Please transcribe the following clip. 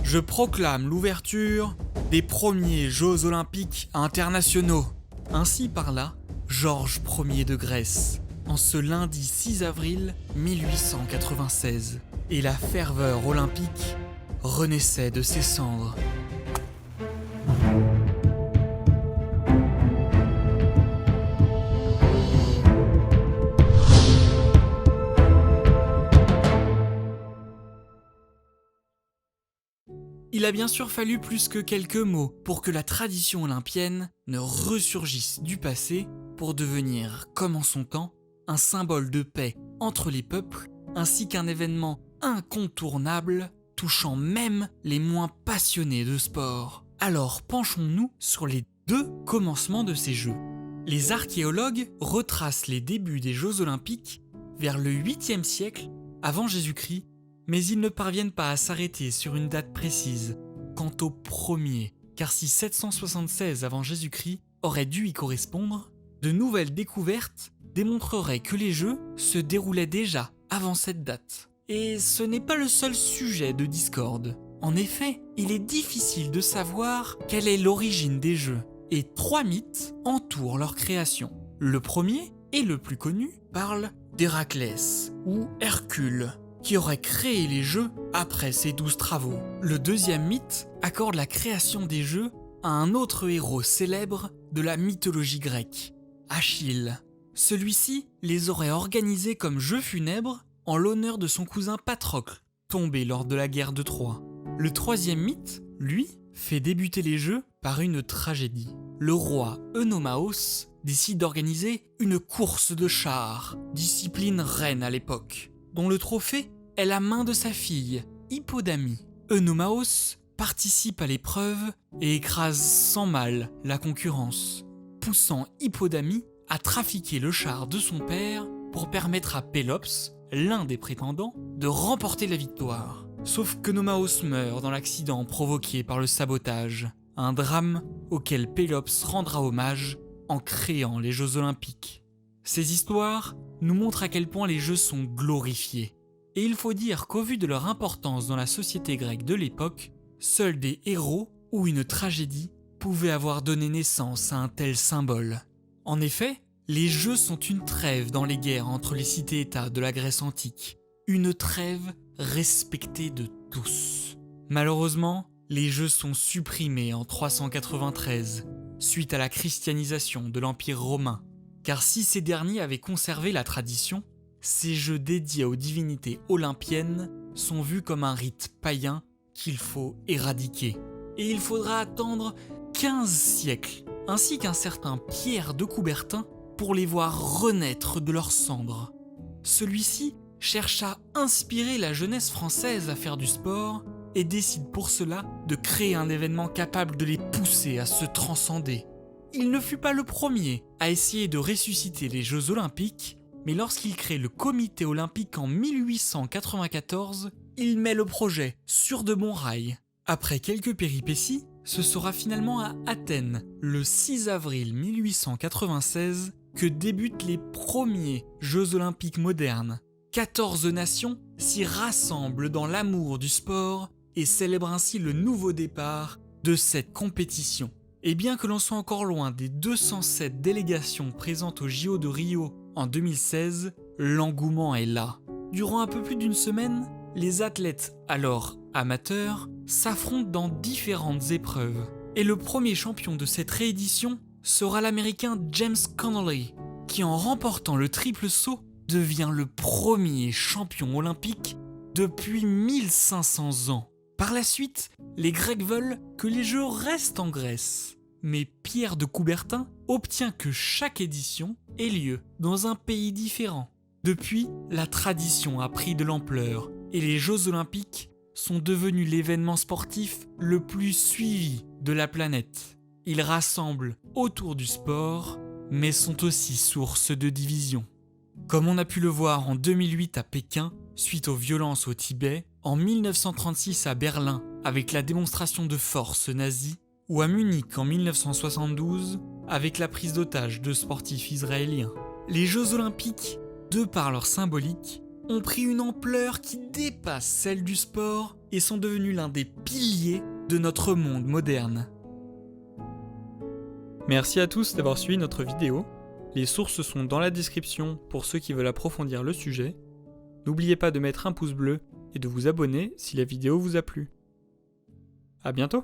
Je proclame l'ouverture des premiers Jeux Olympiques internationaux. Ainsi parla Georges Ier de Grèce, en ce lundi 6 avril 1896. Et la ferveur olympique renaissait de ses cendres. Il a bien sûr fallu plus que quelques mots pour que la tradition olympienne ne ressurgisse du passé pour devenir, comme en son temps, un symbole de paix entre les peuples ainsi qu'un événement incontournable touchant même les moins passionnés de sport. Alors penchons-nous sur les deux commencements de ces Jeux. Les archéologues retracent les débuts des Jeux Olympiques vers le 8e siècle avant Jésus-Christ, mais ils ne parviennent pas à s'arrêter sur une date précise quant au premier, car si 776 avant Jésus-Christ aurait dû y correspondre, de nouvelles découvertes démontreraient que les Jeux se déroulaient déjà avant cette date. Et ce n'est pas le seul sujet de discorde. En effet, il est difficile de savoir quelle est l'origine des Jeux, et 3 mythes entourent leur création. Le premier, et le plus connu, parle d'Héraclès, ou Hercule, qui aurait créé les Jeux après ses 12 travaux. Le deuxième mythe accorde la création des Jeux à un autre héros célèbre de la mythologie grecque, Achille. Celui-ci les aurait organisés comme jeux funèbres en l'honneur de son cousin Patrocle, tombé lors de la guerre de Troie. Le troisième mythe, lui, fait débuter les Jeux par une tragédie. Le roi Œnomaos décide d'organiser une course de chars, discipline reine à l'époque, dont le trophée est la main de sa fille, Hippodamie. Œnomaos participe à l'épreuve et écrase sans mal la concurrence, poussant Hippodamie à trafiquer le char de son père pour permettre à Pélops, l'un des prétendants, de remporter la victoire. Sauf qu'Œnomaos meurt dans l'accident provoqué par le sabotage, un drame auquel Pélops rendra hommage en créant les Jeux Olympiques. Ces histoires nous montrent à quel point les Jeux sont glorifiés. Et il faut dire qu'au vu de leur importance dans la société grecque de l'époque, seuls des héros ou une tragédie pouvaient avoir donné naissance à un tel symbole. En effet, les Jeux sont une trêve dans les guerres entre les cités-États de la Grèce antique. Une trêve respectée de tous. Malheureusement, les Jeux sont supprimés en 393, suite à la christianisation de l'Empire romain. Car si ces derniers avaient conservé la tradition, ces Jeux dédiés aux divinités olympiennes sont vus comme un rite païen qu'il faut éradiquer. Et il faudra attendre 15 siècles, ainsi qu'un certain Pierre de Coubertin, pour les voir renaître de leurs cendres. Celui-ci cherche à inspirer la jeunesse française à faire du sport et décide pour cela de créer un événement capable de les pousser à se transcender. Il ne fut pas le premier à essayer de ressusciter les Jeux Olympiques, mais lorsqu'il crée le Comité Olympique en 1894, il met le projet sur de bons rails. Après quelques péripéties, ce sera finalement à Athènes, le 6 avril 1896, que débutent les premiers Jeux Olympiques modernes. 14 nations s'y rassemblent dans l'amour du sport et célèbrent ainsi le nouveau départ de cette compétition. Et bien que l'on soit encore loin des 207 délégations présentes au JO de Rio en 2016, l'engouement est là. Durant un peu plus d'une semaine, les athlètes, alors amateurs, s'affrontent dans différentes épreuves. Et le premier champion de cette réédition sera l'Américain James Connolly, qui en remportant le triple saut, devient le premier champion olympique depuis 1500 ans. Par la suite, les Grecs veulent que les Jeux restent en Grèce. Mais Pierre de Coubertin obtient que chaque édition ait lieu dans un pays différent. Depuis, la tradition a pris de l'ampleur et les Jeux Olympiques sont devenus l'événement sportif le plus suivi de la planète. Ils rassemblent autour du sport, mais sont aussi source de division. Comme on a pu le voir en 2008 à Pékin, suite aux violences au Tibet, en 1936 à Berlin avec la démonstration de force nazie, ou à Munich en 1972 avec la prise d'otages de sportifs israéliens. Les Jeux Olympiques, de par leur symbolique, ont pris une ampleur qui dépasse celle du sport et sont devenus l'un des piliers de notre monde moderne. Merci à tous d'avoir suivi notre vidéo. Les sources sont dans la description pour ceux qui veulent approfondir le sujet. N'oubliez pas de mettre un pouce bleu et de vous abonner si la vidéo vous a plu. À bientôt!